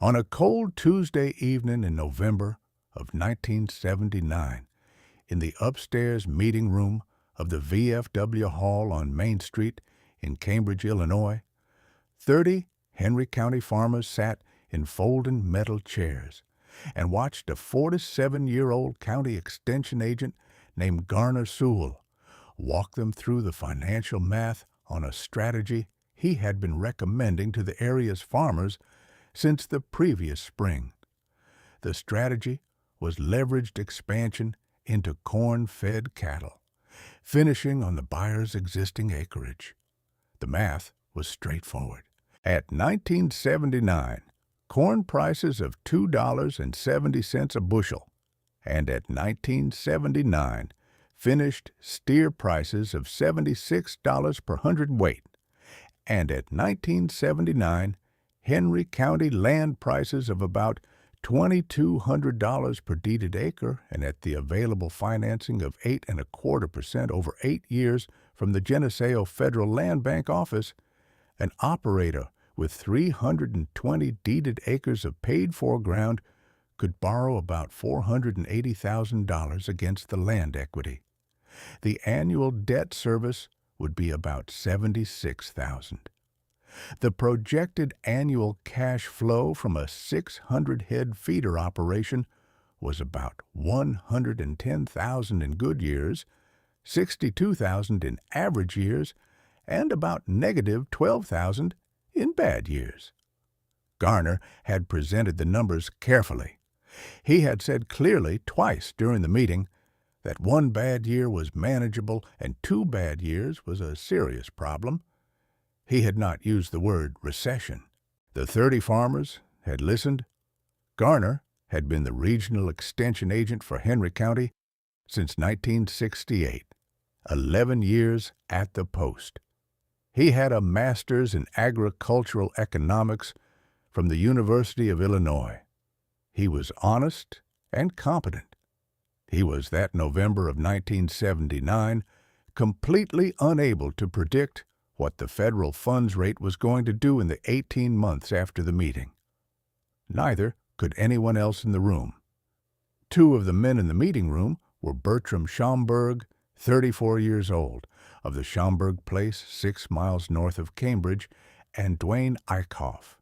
On a cold Tuesday evening in November of 1979, in the upstairs meeting room of the VFW Hall on Main Street in Cambridge, Illinois, 30 Henry County farmers sat in folding metal chairs and watched a 47-year-old county extension agent named Garner Suhl walk them through the financial math on a strategy he had been recommending to the area's farmers since the previous spring. The strategy was leveraged expansion into corn-fed cattle, finishing on the buyer's existing acreage. The math was straightforward. At 1979, corn prices of $2.70 a bushel, and at 1979, finished steer prices of $76 per hundredweight, and at 1979, Henry County land prices of about $2,200 per deeded acre, and at the available financing of 8.25% over 8 years from the Geneseo Federal Land Bank office, an operator with 320 deeded acres of paid-for ground could borrow about $480,000 against the land equity. The annual debt service would be about $76,000. The projected annual cash flow from a 600-head feeder operation was about $110,000 in good years, $62,000 in average years, and about negative $12,000 in bad years. Garner had presented the numbers carefully. He had said clearly twice during the meeting that 1 bad year was manageable and 2 bad years was a serious problem. He had not used the word recession. The 30 farmers had listened. Garner had been the regional extension agent for Henry County since 1968, 11 years at the post. He had a master's in agricultural economics from the University of Illinois. He was honest and competent. He was that November of 1979 completely unable to predict what the federal funds rate was going to do in the 18 months after the meeting. Neither could anyone else in the room. 2 of the men in the meeting room were Bertram Schomburg, 34 years old, of the Schomburg Place 6 miles north of Cambridge, and Dwayne Eichhoff,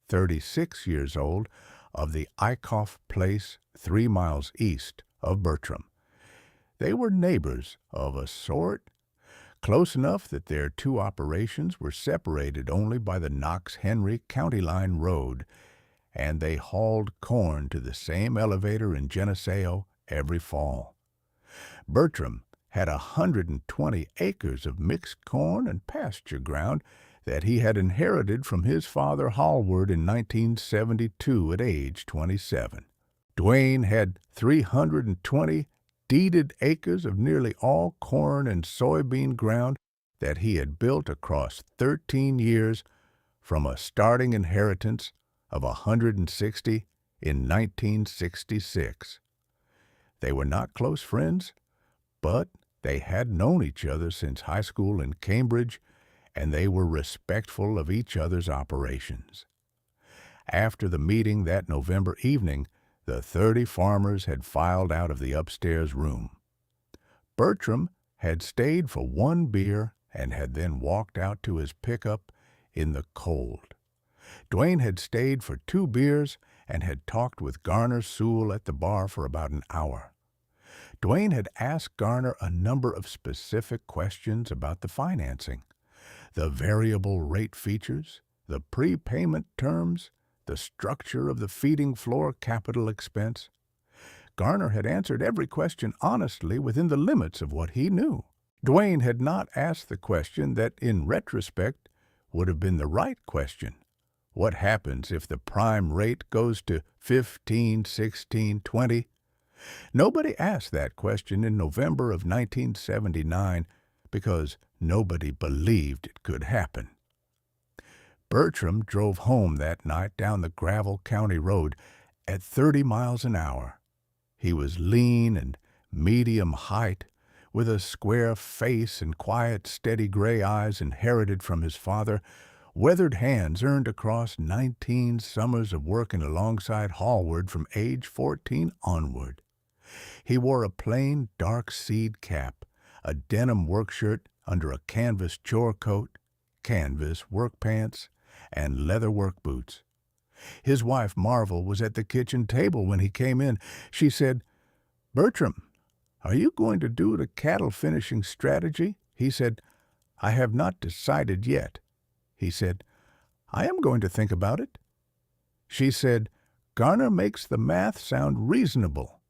36 years old, of the Eichhoff Place 3 miles east of Bertram. They were neighbors of a sort, close enough that their 2 operations were separated only by the Knox-Henry County Line Road, and they hauled corn to the same elevator in Geneseo every fall. Bertram had 120 acres of mixed corn and pasture ground that he had inherited from his father Hallward in 1972 at age 27. Dwayne had 320 deeded acres of nearly all corn and soybean ground that he had built across 13 years from a starting inheritance of 160 in 1966. They were not close friends, but they had known each other since high school in Cambridge, and they were respectful of each other's operations. After the meeting that November evening, the 30 farmers had filed out of the upstairs room. Bertram had stayed for 1 beer and had then walked out to his pickup in the cold. Dwayne had stayed for 2 beers and had talked with Garner Suhl at the bar for about an hour. Dwayne had asked Garner a number of specific questions about the financing, the variable rate features, the prepayment terms, the structure of the feeding floor capital expense. Garner had answered every question honestly within the limits of what he knew. Dwayne had not asked the question that, in retrospect, would have been the right question. What happens if the prime rate goes to 15, 16, 20? Nobody asked that question in November of 1979 because nobody believed it could happen. Bertram drove home that night down the gravel county road at 30 miles an hour. He was lean and medium height, with a square face and quiet, steady gray eyes inherited from his father, Weathered hands earned across 19 summers of working alongside Hallward from age 14 onward. He wore a plain dark seed cap, a denim work shirt under a canvas chore coat, canvas work pants, and leather work boots. His wife, Marvel, was at the kitchen table when he came in. She said, "Bertram, are you going to do the cattle finishing strategy?" He said, "I have not decided yet." He said, "I am going to think about it." She said, "Garner makes the math sound reasonable."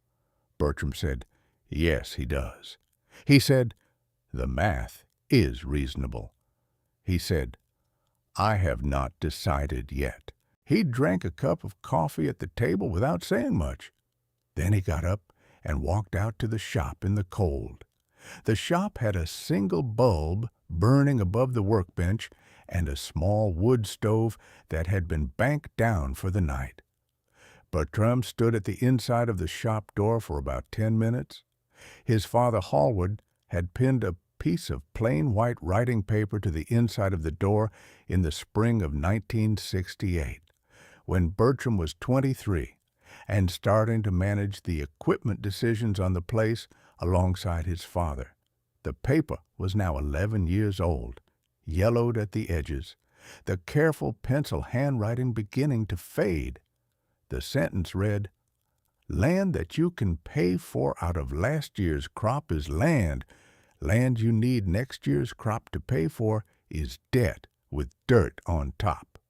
Bertram said, "Yes, he does." He said, "The math is reasonable." He said, "I have not decided yet." He drank a cup of coffee at the table without saying much. Then he got up and walked out to the shop in the cold. The shop had a single bulb burning above the workbench and a small wood stove that had been banked down for the night. Bertram stood at the inside of the shop door for about 10 minutes. His father, Hallward, had pinned a piece of plain white writing paper to the inside of the door in the spring of 1968, when Bertram was 23 and starting to manage the equipment decisions on the place alongside his father. The paper was now 11 years old, yellowed at the edges, the careful pencil handwriting beginning to fade. The sentence read, "Land that you can pay for out of last year's crop is land. Land you need next year's crop to pay for is debt with dirt on top."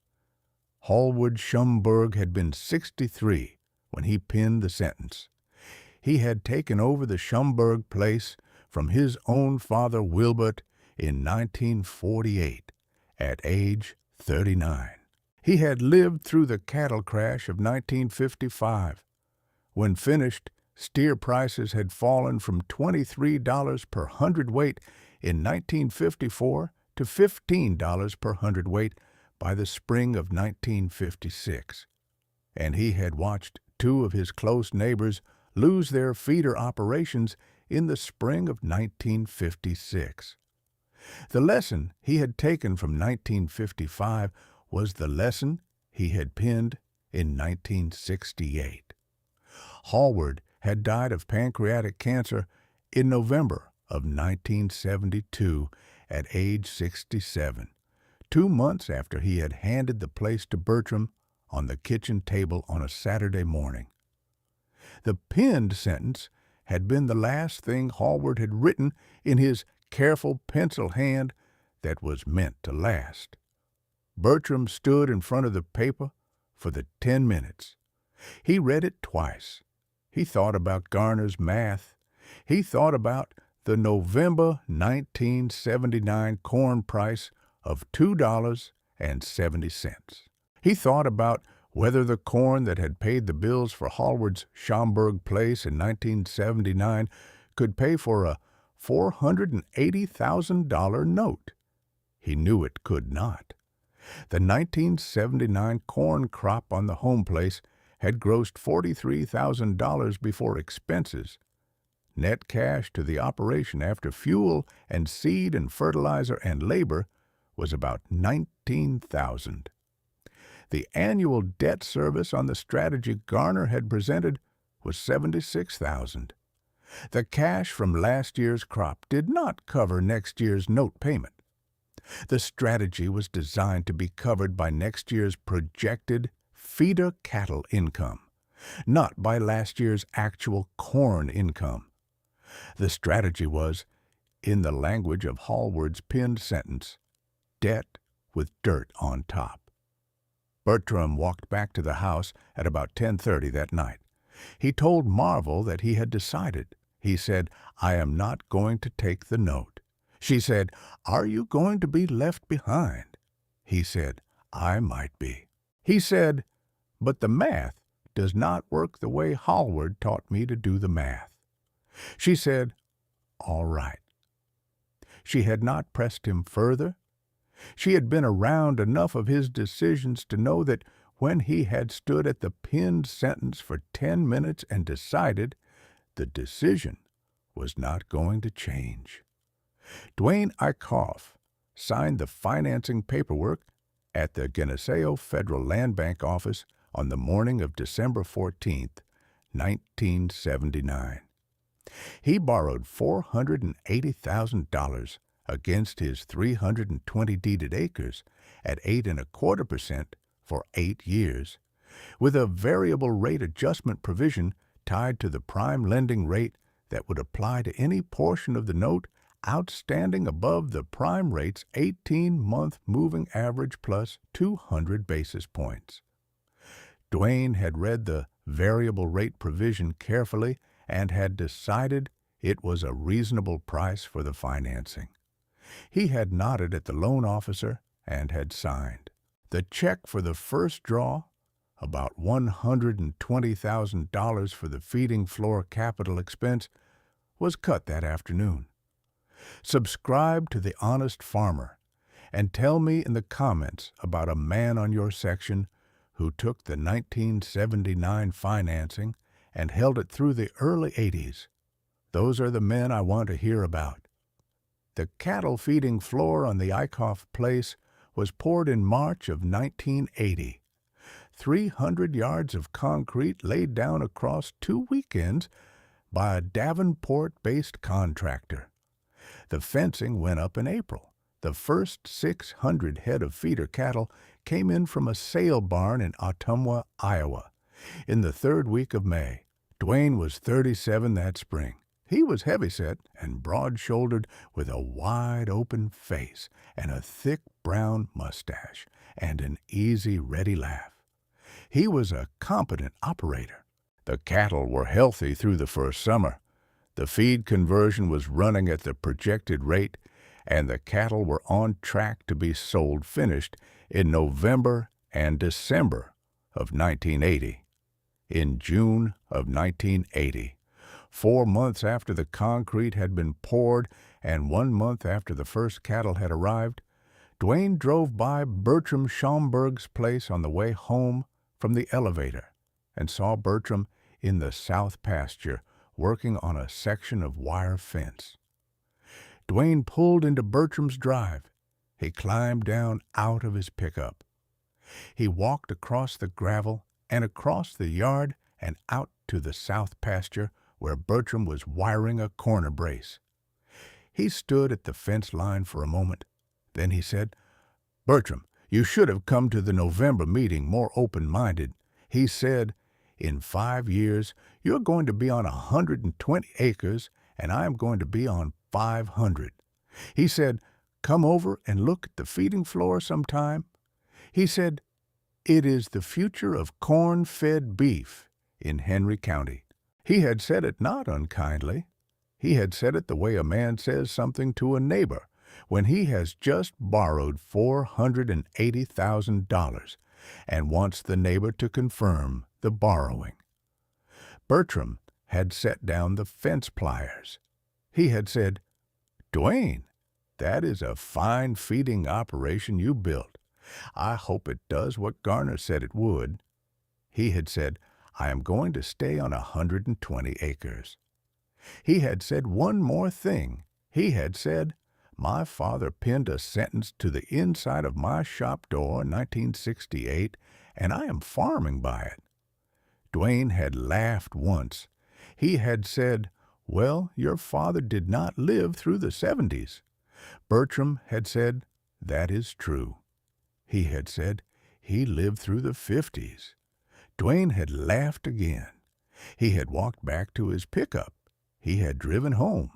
Hallward Schomburg had been 63 when he penned the sentence. He had taken over the Schomburg place from his own father Wilbert in 1948 at age 39. He had lived through the cattle crash of 1955. When finished, steer prices had fallen from $23 per hundredweight in 1954 to $15 per hundredweight by the spring of 1956. And he had watched two of his close neighbors lose their feeder operations in the spring of 1956. The lesson he had taken from 1955 was the lesson he had penned in 1968. Hallward had died of pancreatic cancer in November of 1972 at age 67, 2 months after he had handed the place to Bertram on the kitchen table on a Saturday morning. The penned sentence had been the last thing Hallward had written in his careful pencil hand that was meant to last. Bertram stood in front of the paper for the 10 minutes. He read it twice. He thought about Garner's math. He thought about the November 1979 corn price of $2.70. He thought about whether the corn that had paid the bills for Hallward's Schomburg place in 1979 could pay for a $480,000 note. He knew it could not. The 1979 corn crop on the home place had grossed $43,000 before expenses. Net cash to the operation after fuel and seed and fertilizer and labor was about $19,000. The annual debt service on the strategy Garner had presented was $76,000. The cash from last year's crop did not cover next year's note payment. The strategy was designed to be covered by next year's projected feeder cattle income, not by last year's actual corn income. The strategy was, in the language of Hallward's pinned sentence, debt with dirt on top. Bertram walked back to the house at about 10:30 that night. He told Marvel that he had decided. He said, "I am not going to take the note." She said, "Are you going to be left behind?" He said, "I might be." He said, "But the math does not work the way Hallward taught me to do the math." She said, "All right." She had not pressed him further. She had been around enough of his decisions to know that when he had stood at the pinned sentence for 10 minutes and decided, the decision was not going to change. Dwayne Eichhoff signed the financing paperwork, at the Geneseo Federal Land Bank office on the morning of December 14th, 1979. He borrowed $480,000 against his 320 deeded acres at 8.25% for 8 years, with a variable rate adjustment provision tied to the prime lending rate that would apply to any portion of the note outstanding above the prime rate's 18-month moving average plus 200 basis points. Dwayne had read the variable rate provision carefully and had decided it was a reasonable price for the financing. He had nodded at the loan officer and had signed. The check for the first draw, about $120,000 for the feeding floor capital expense, was cut that afternoon. Subscribe to The Honest Farmer and tell me in the comments about a man on your section who took the 1979 financing and held it through the early 80s. Those are the men I want to hear about. The cattle feeding floor on the Eichhoff place was poured in March of 1980. 300 yards of concrete laid down across 2 weekends by a Davenport-based contractor. The fencing went up in April. The first 600 head of feeder cattle came in from a sale barn in Ottumwa, Iowa. In the 3rd week of May, Dwayne was 37 that spring. He was heavyset and broad-shouldered with a wide-open face and a thick brown mustache and an easy, ready laugh. He was a competent operator. The cattle were healthy through the first summer. The feed conversion was running at the projected rate, and the cattle were on track to be sold finished in November and December of 1980. In June of 1980, 4 months after the concrete had been poured and 1 month after the first cattle had arrived, Dwayne drove by Bertram Schomburg's place on the way home from the elevator and saw Bertram in the south pasture working on a section of wire fence. Dwayne pulled into Bertram's drive. He climbed down out of his pickup. He walked across the gravel and across the yard and out to the south pasture where Bertram was wiring a corner brace. He stood at the fence line for a moment. Then he said, "Bertram, you should have come to the November meeting more open-minded." He said, "In 5 years, you're going to be on 120 acres, and I'm going to be on 500. He said, "Come over and look at the feeding floor sometime." He said, "It is the future of corn-fed beef in Henry County." He had said it not unkindly. He had said it the way a man says something to a neighbor when he has just borrowed $480,000 and wants the neighbor to confirm the borrowing. Bertram had set down the fence pliers. He had said, "Dwayne, that is a fine feeding operation you built. I hope it does what Garner said it would." He had said, "I am going to stay on 120 acres. He had said one more thing. He had said, "My father pinned a sentence to the inside of my shop door in 1968, and I am farming by it." Dwayne had laughed once. He had said, "Well, your father did not live through the 70s. Bertram had said, "That is true." He had said, "He lived through the 50s. Dwayne had laughed again. He had walked back to his pickup. He had driven home.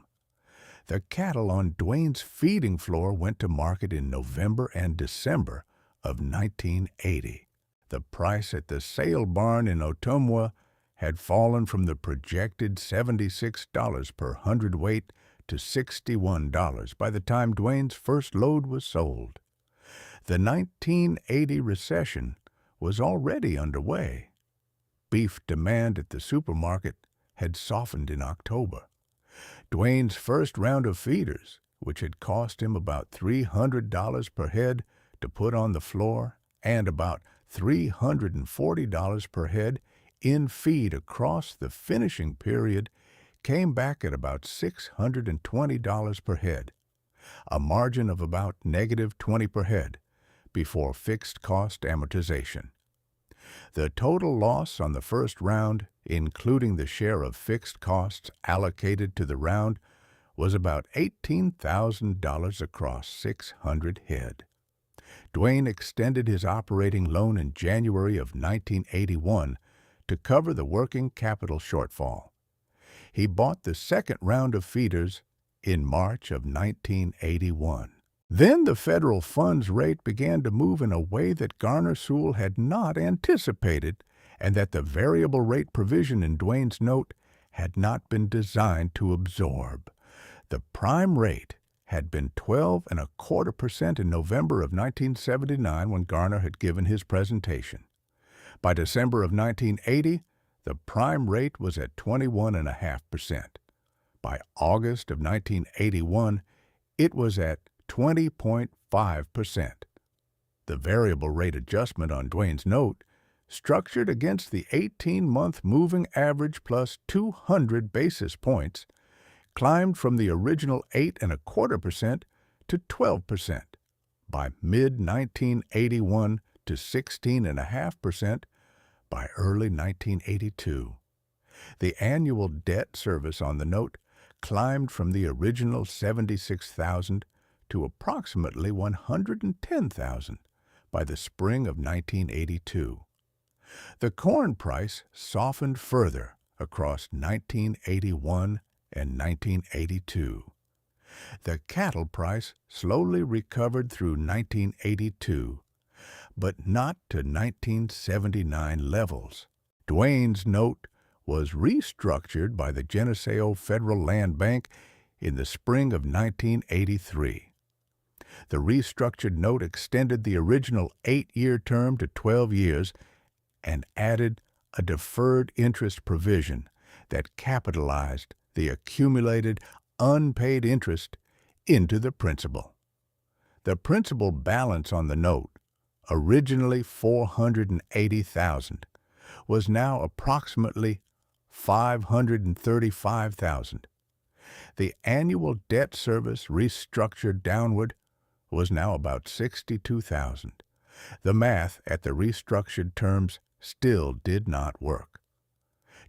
The cattle on Dwayne's feeding floor went to market in November and December of 1980. The price at the sale barn in Ottumwa had fallen from the projected $76 per hundredweight to $61 by the time Dwayne's first load was sold. The 1980 recession was already underway. Beef demand at the supermarket had softened in October. Dwayne's first round of feeders, which had cost him about $300 per head to put on the floor and about $340 per head in feed across the finishing period, came back at about $620 per head, a margin of about -20 per head, before fixed cost amortization. The total loss on the first round, including the share of fixed costs allocated to the round, was about $18,000 across 600 head. Duane extended his operating loan in January of 1981 to cover the working capital shortfall. He bought the second round of feeders in March of 1981. Then the federal funds rate began to move in a way that Garner Suhl had not anticipated, and that the variable rate provision in Duane's note had not been designed to absorb. The prime rate had been 12.25% in November of 1979 when Garner had given his presentation. By December of 1980, the prime rate was at 21.5%. By August of 1981, it was at 20.5%. The variable rate adjustment on Duane's note, structured against the 18-month moving average plus 200 basis points, climbed from the original 8.25% to 12%. By mid-1981 to 16.5% by early 1982. The annual debt service on the note climbed from the original $76,000 to approximately $110,000 by the spring of 1982. The corn price softened further across 1981 and 1982. The cattle price slowly recovered through 1982, but not to 1979 levels. Duane's note was restructured by the Geneseo Federal Land Bank in the spring of 1983. The restructured note extended the original 8-year term to 12 years and added a deferred interest provision that capitalized the accumulated unpaid interest into the principal. The principal balance on the note, originally $480,000, was now approximately $535,000. The annual debt service restructured downward was now about $62,000. The math at the restructured terms still did not work.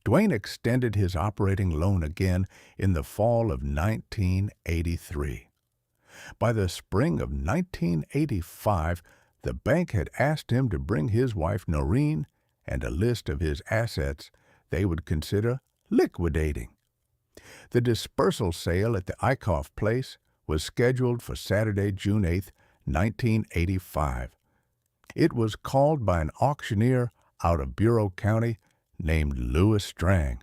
Duane extended his operating loan again in the fall of 1983. By the spring of 1985, the bank had asked him to bring his wife Noreen and a list of his assets they would consider liquidating. The dispersal sale at the Eichhoff place was scheduled for Saturday, June 8, 1985. It was called by an auctioneer out of Bureau County named Louis Strang,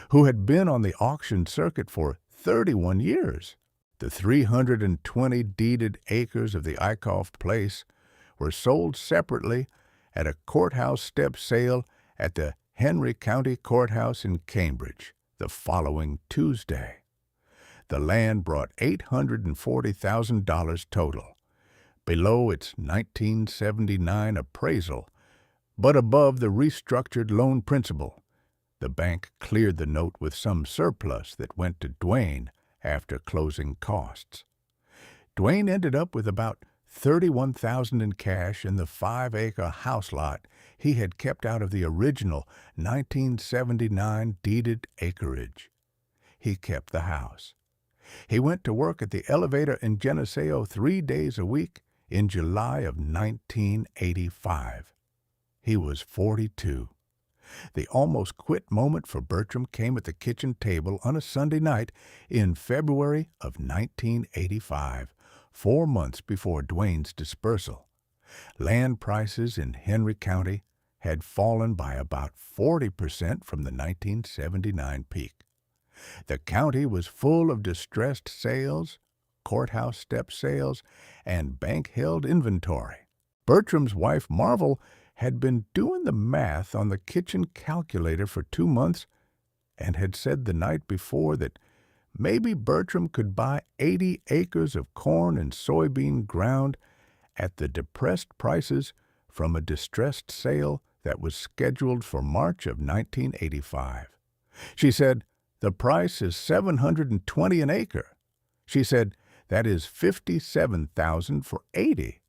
who had been on the auction circuit for 31 years. The 320 deeded acres of the Eichhoff place were sold separately at a courthouse step sale at the Henry County Courthouse in Cambridge the following Tuesday. The land brought $840,000 total, below its 1979 appraisal, but above the restructured loan principal. The bank cleared the note with some surplus that went to Duane after closing costs. Duane ended up with about $31,000 in cash in the 5-acre house lot he had kept out of the original 1979 deeded acreage. He kept the house. He went to work at the elevator in Geneseo 3 days a week in July of 1985. He was 42. The almost quit moment for Bertram came at the kitchen table on a Sunday night in February of 1985, 4 months before Duane's dispersal. Land prices in Henry County had fallen by about 40% from the 1979 peak. The county was full of distressed sales, courthouse step sales, and bank-held inventory. Bertram's wife, Marvel, had been doing the math on the kitchen calculator for 2 months and had said the night before that maybe Bertram could buy 80 acres of corn and soybean ground at the depressed prices from a distressed sale that was scheduled for March of 1985. She said, "The price is $720 an acre." She said, "That is $57,000 for 80.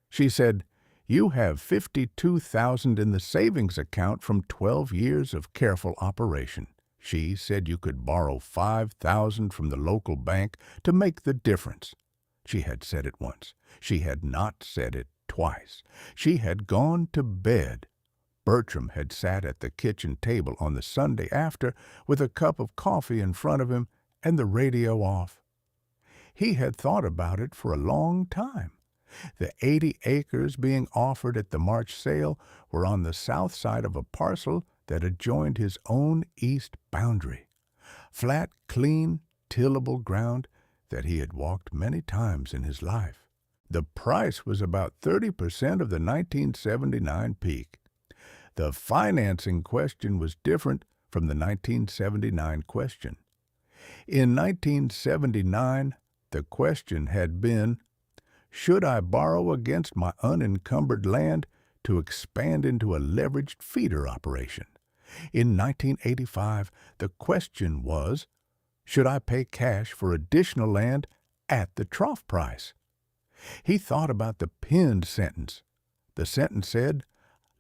She said, You have $52,000 in the savings account from 12 years of careful operation. She said you could borrow $5,000 from the local bank to make the difference. She had said it once. She had not said it twice. She had gone to bed. Bertram had sat at the kitchen table on the Sunday after with a cup of coffee in front of him and the radio off. He had thought about it for a long time. The 80 acres being offered at the March sale were on the south side of a parcel that adjoined his own east boundary. Flat, clean, tillable ground that he had walked many times in his life. The price was about 30% of the 1979 peak. The financing question was different from the 1979 question. In 1979, the question had been, should I borrow against my unencumbered land to expand into a leveraged feeder operation? In 1985, the question was, should I pay cash for additional land at the trough price? He thought about the pinned sentence. The sentence said,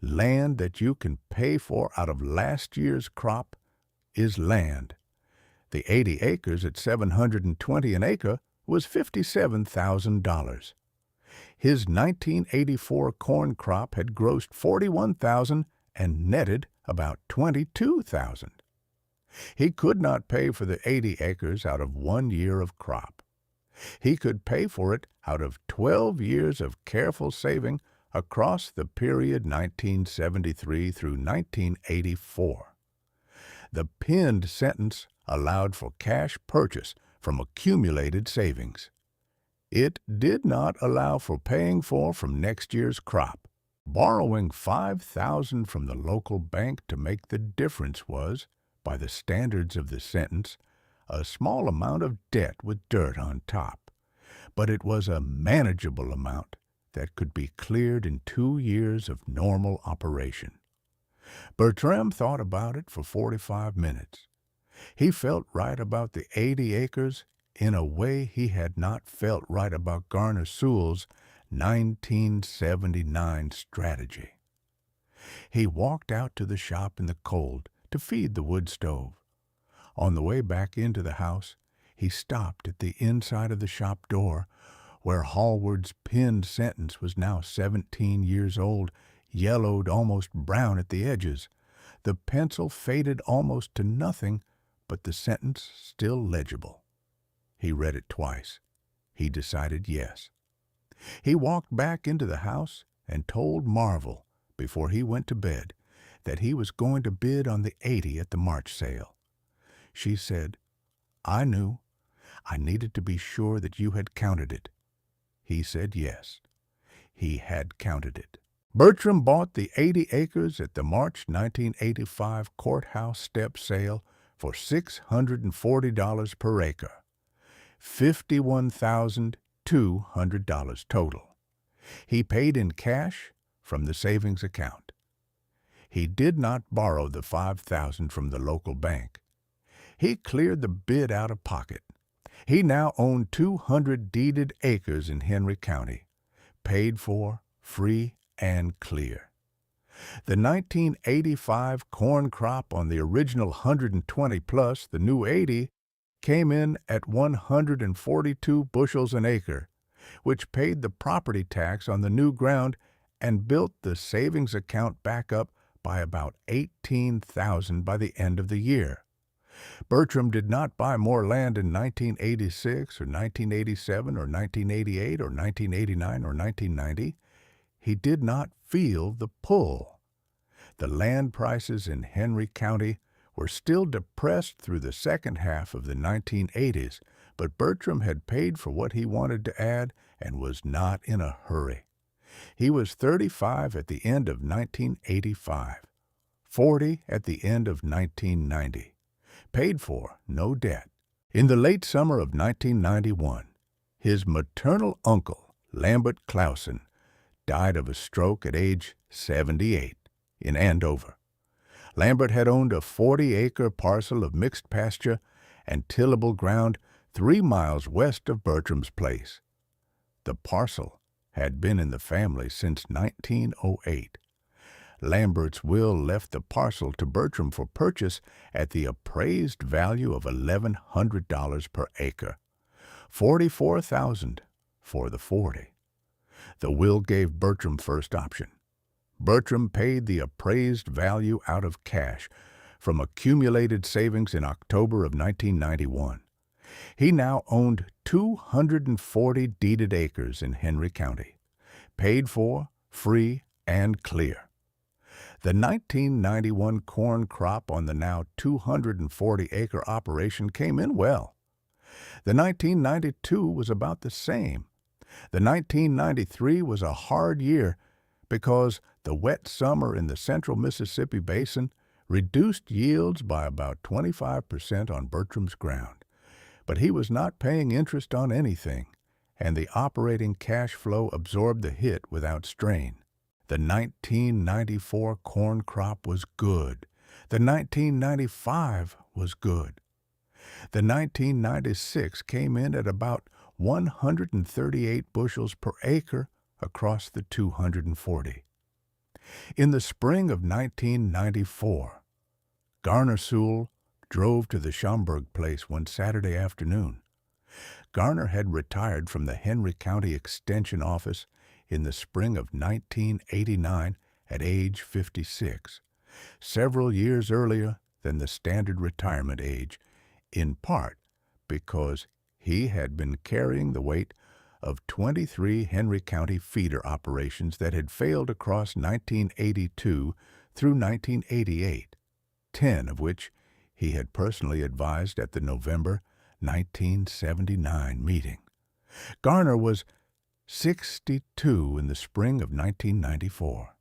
land that you can pay for out of last year's crop is land. The 80 acres at $720 an acre was $57,000. His 1984 corn crop had grossed $41,000 and netted about $22,000. He could not pay for the 80 acres out of 1 year of crop. He could pay for it out of 12 years of careful saving across the period 1973 through 1984. The pinned sentence allowed for cash purchase from accumulated savings. It did not allow for paying for from next year's crop. Borrowing $5,000 from the local bank to make the difference was, by the standards of the sentence, a small amount of debt with dirt on top. But it was a manageable amount that could be cleared in 2 years of normal operation. Bertram thought about it for 45 minutes. He felt right about the 80 acres in a way he had not felt right about Garner Suhl's 1979 strategy. He walked out to the shop in the cold to feed the wood stove. On the way back into the house, he stopped at the inside of the shop door, where Hallward's pinned sentence was now 17 years old, yellowed almost brown at the edges. The pencil faded almost to nothing, but the sentence still legible. He read it twice. He decided yes. He walked back into the house and told Marvel, before he went to bed, that he was going to bid on the 80 at the March sale. She said, I knew. I needed to be sure that you had counted it. He said yes. He had counted it. Bertram bought the 80 acres at the March 1985 courthouse step sale for $640 per acre, $51,200 total. He paid in cash from the savings account. He did not borrow the $5,000 from the local bank. He cleared the bid out of pocket. He now owned 200 deeded acres in Henry County, paid for, free, and clear. The 1985 corn crop on the original 120 plus, the new 80, came in at 142 bushels an acre, which paid the property tax on the new ground and built the savings account back up by about $18,000 by the end of the year. Bertram did not buy more land in 1986 or 1987 or 1988 or 1989 or 1990. He did not feel the pull. The land prices in Henry County were still depressed through the second half of the 1980s, but Bertram had paid for what he wanted to add and was not in a hurry. He was 35 at the end of 1985, 40 at the end of 1990. Paid for, no debt. In the late summer of 1991, his maternal uncle, Lambert Clausen, died of a stroke at age 78 in Andover. Lambert had owned a 40-acre parcel of mixed pasture and tillable ground 3 miles west of Bertram's place. The parcel had been in the family since 1908. Lambert's will left the parcel to Bertram for purchase at the appraised value of $1,100 per acre, $44,000 for the 40. The will gave Bertram first option. Bertram paid the appraised value out of cash from accumulated savings in October of 1991. He now owned 240 deeded acres in Henry County, paid for, free, and clear. The 1991 corn crop on the now 240-acre operation came in well. The 1992 was about the same. The 1993 was a hard year because the wet summer in the central Mississippi Basin reduced yields by about 25% on Bertram's ground. But he was not paying interest on anything, and the operating cash flow absorbed the hit without strain. The 1994 corn crop was good. The 1995 was good. The 1996 came in at about 138 bushels per acre across the 240. In the spring of 1994, Garner Suhl drove to the Schaumburg place one Saturday afternoon. Garner had retired from the Henry County Extension Office in the spring of 1989 at age 56, several years earlier than the standard retirement age, in part because he had been carrying the weight of 23 Henry County feeder operations that had failed across 1982 through 1988, 10 of which he had personally advised at the November 1979 meeting. Garner was 62 in the spring of 1994.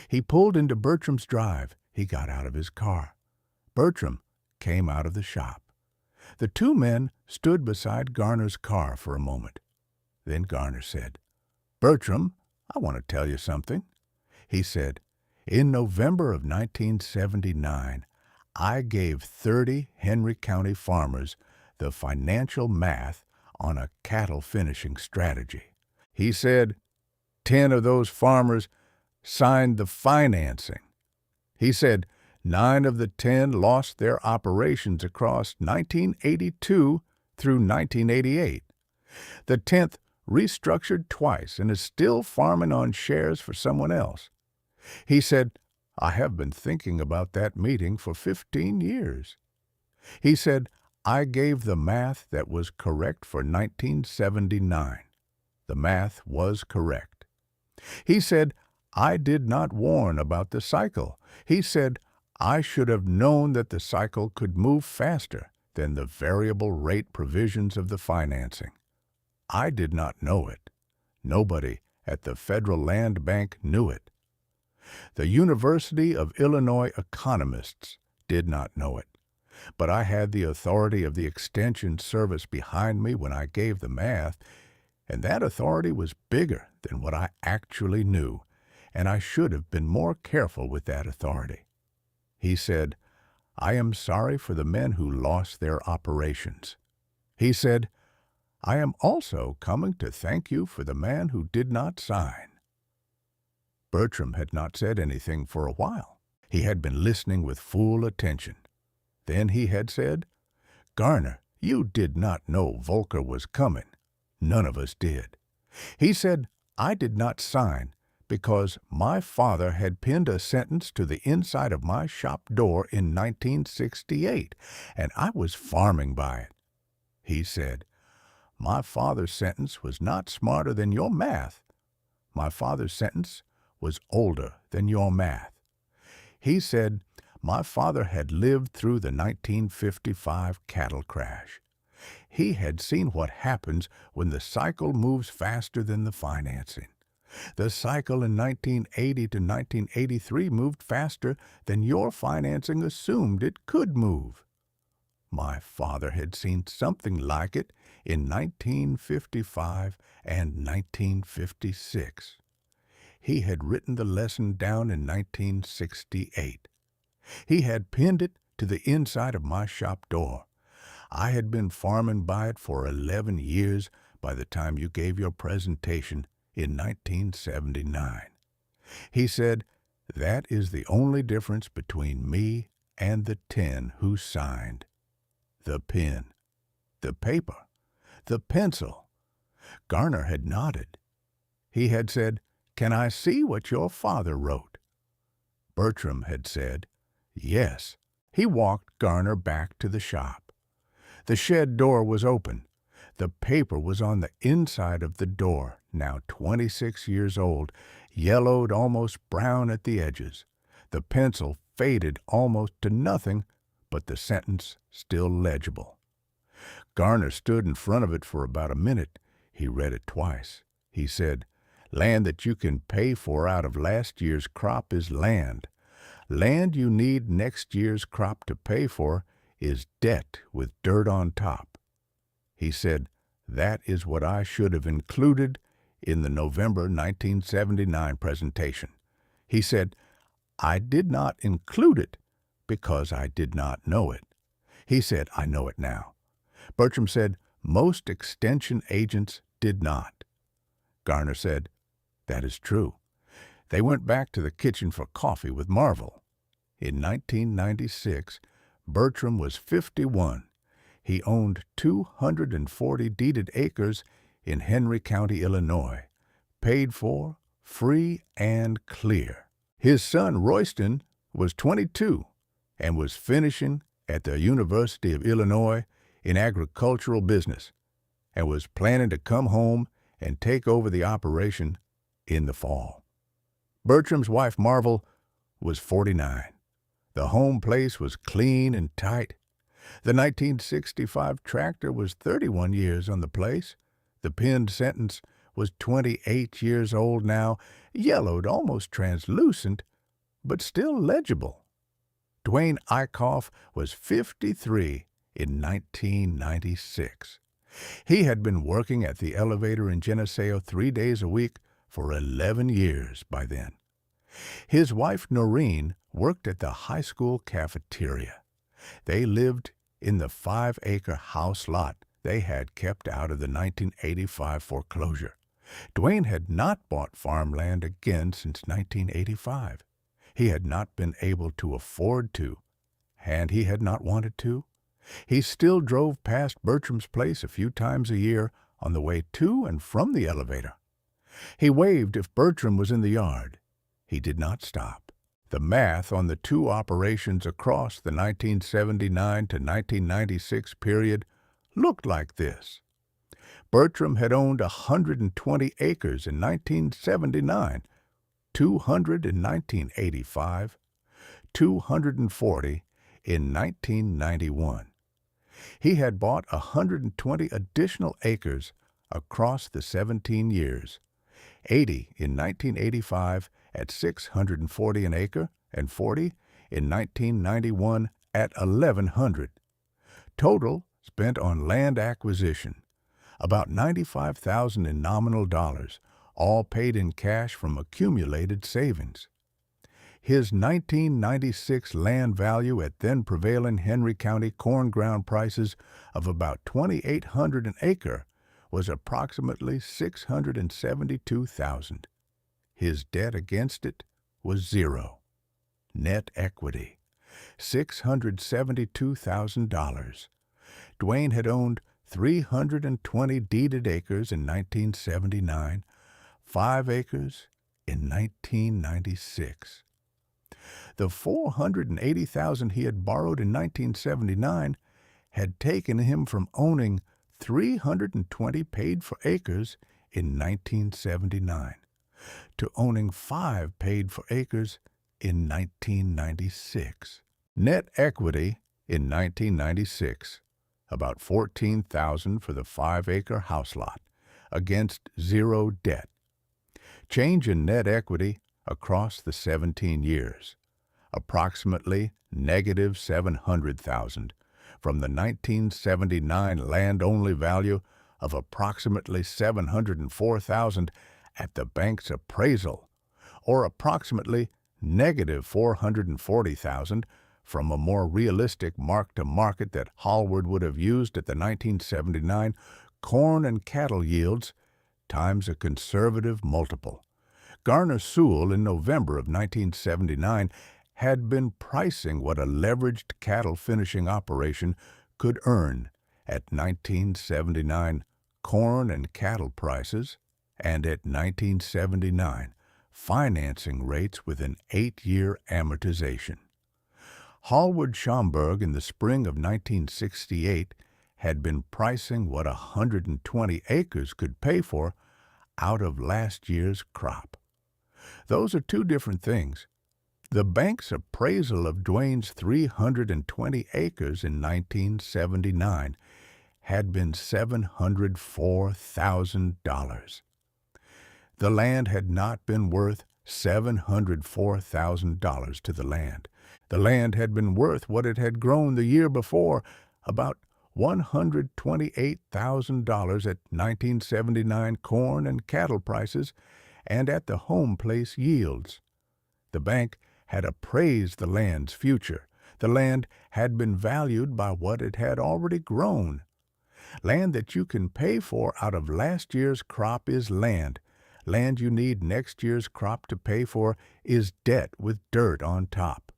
He pulled into Bertram's drive. He got out of his car. Bertram came out of the shop. The two men stood beside Garner's car for a moment. Then Garner said, "Bertram, I want to tell you something." He said, "In November of 1979, I gave 30 Henry County farmers the financial math on a cattle finishing strategy." He said 10 of those farmers signed the financing. He said 9 of the 10 lost their operations across 1982 through 1988. The 10th restructured twice and is still farming on shares for someone else. He said, "I have been thinking about that meeting for 15 years. He said, "I gave the math that was correct for 1979. The math was correct." He said, "I did not warn about the cycle." He said, "I should have known that the cycle could move faster than the variable rate provisions of the financing. I did not know it. Nobody at the Federal Land Bank knew it. The University of Illinois economists did not know it. But I had the authority of the Extension Service behind me when I gave the math, and that authority was bigger than what I actually knew, and I should have been more careful with that authority." He said, "I am sorry for the men who lost their operations." He said, "I am also coming to thank you for the man who did not sign." Bertram had not said anything for a while. He had been listening with full attention. Then he had said, "Garner, you did not know Volcker was coming. None of us did." He said, "I did not sign because my father had pinned a sentence to the inside of my shop door in 1968, and I was farming by it." He said, "My father's sentence was not smarter than your math. My father's sentence was older than your math." He said, "My father had lived through the 1955 cattle crash. He had seen what happens when the cycle moves faster than the financing. The cycle in 1980 to 1983 moved faster than your financing assumed it could move. My father had seen something like it in 1955 and 1956. He had written the lesson down in 1968. He had pinned it to the inside of my shop door. I had been farming by it for 11 years by the time you gave your presentation in 1979. He said, "That is the only difference between me and the 10 who signed. The pen, the paper, the pencil." Garner had nodded. He had said, "Can I see what your father wrote?" Bertram had said, "Yes." He walked Garner back to the shop. The shed door was open. The paper was on the inside of the door, now 26 years old, yellowed almost brown at the edges. The pencil faded almost to nothing, but the sentence still legible. Garner stood in front of it for about a minute. He read it twice. He said, "Land that you can pay for out of last year's crop is land. Land you need next year's crop to pay for is debt with dirt on top." He said, "That is what I should have included in the November 1979 presentation." He said, "I did not include it because I did not know it." He said, "I know it now." Bertram said, "Most extension agents did not." Garner said, "That is true." They went back to the kitchen for coffee with Marvel. In 1996, Bertram was 51. He owned 240 deeded acres in Henry County, Illinois, paid for, free and clear. His son, Royston, was 22 and was finishing at the University of Illinois in agricultural business and was planning to come home and take over the operation in the fall. Bertram's wife, Marvel, was 49. The home place was clean and tight. The 1965 tractor was 31 years on the place. The pinned sentence was 28 years old now, yellowed, almost translucent, but still legible. Dwayne Eichhoff was 53 in 1996. He had been working at the elevator in Geneseo 3 days a week for 11 years by then. His wife, Noreen, worked at the high school cafeteria. They lived in the 5-acre house lot they had kept out of the 1985 foreclosure. Dwayne had not bought farmland again since 1985. He had not been able to afford to, and he had not wanted to. He still drove past Bertram's place a few times a year on the way to and from the elevator. He waved if Bertram was in the yard. He did not stop. The math on the two operations across the 1979 to 1996 period looked like this. Bertram had owned 120 acres in 1979, 200 in 1985, 240 in 1991. He had bought 120 additional acres across the 17 years, 80 in 1985 at $640 an acre, and 40 in 1991 at $1,100. Total spent on land acquisition, about $95,000 in nominal dollars, all paid in cash from accumulated savings. His 1996 land value at then prevailing Henry County corn ground prices of about $2,800 an acre was approximately $672,000. His debt against it was zero. Net equity, $672,000. Dwayne had owned 320 deeded acres in 1979, 5 acres in 1996. The $480,000 he had borrowed in 1979 had taken him from owning 320 paid-for acres in 1979 to owning 5 paid-for acres in 1996. Net equity in 1996, about $14,000 for the 5-acre house lot, against zero debt. Change in net equity across the 17 years, approximately negative $700,000 from the 1979 land-only value of approximately $704,000 at the bank's appraisal, or approximately negative $440,000 from a more realistic mark-to-market that Hallward would have used at the 1979 corn and cattle yields times a conservative multiple. Garner Suhl, in November of 1979, had been pricing what a leveraged cattle finishing operation could earn at 1979 corn and cattle prices and at 1979 financing rates with an 8-year amortization. Hallward Schomburg, in the spring of 1968, had been pricing what 120 acres could pay for out of last year's crop. Those are two different things. The bank's appraisal of Duane's 320 acres in 1979 had been $704,000. The land had not been worth $704,000 to the land. The land had been worth what it had grown the year before, about $128,000 at 1979 corn and cattle prices and at the home place yields. The bank had appraised the land's future. The land had been valued by what it had already grown. Land that you can pay for out of last year's crop is land. Land you need next year's crop to pay for is debt with dirt on top.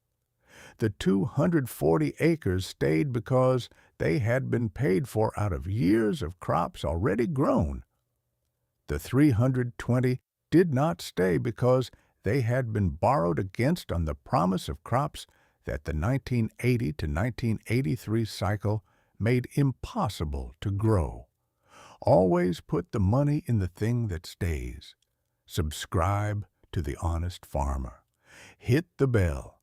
The 240 acres stayed because they had been paid for out of years of crops already grown. The 320 did not stay because they had been borrowed against on the promise of crops that the 1980 to 1983 cycle made impossible to grow. Always put the money in the thing that stays. Subscribe to The Honest Farmer. Hit the bell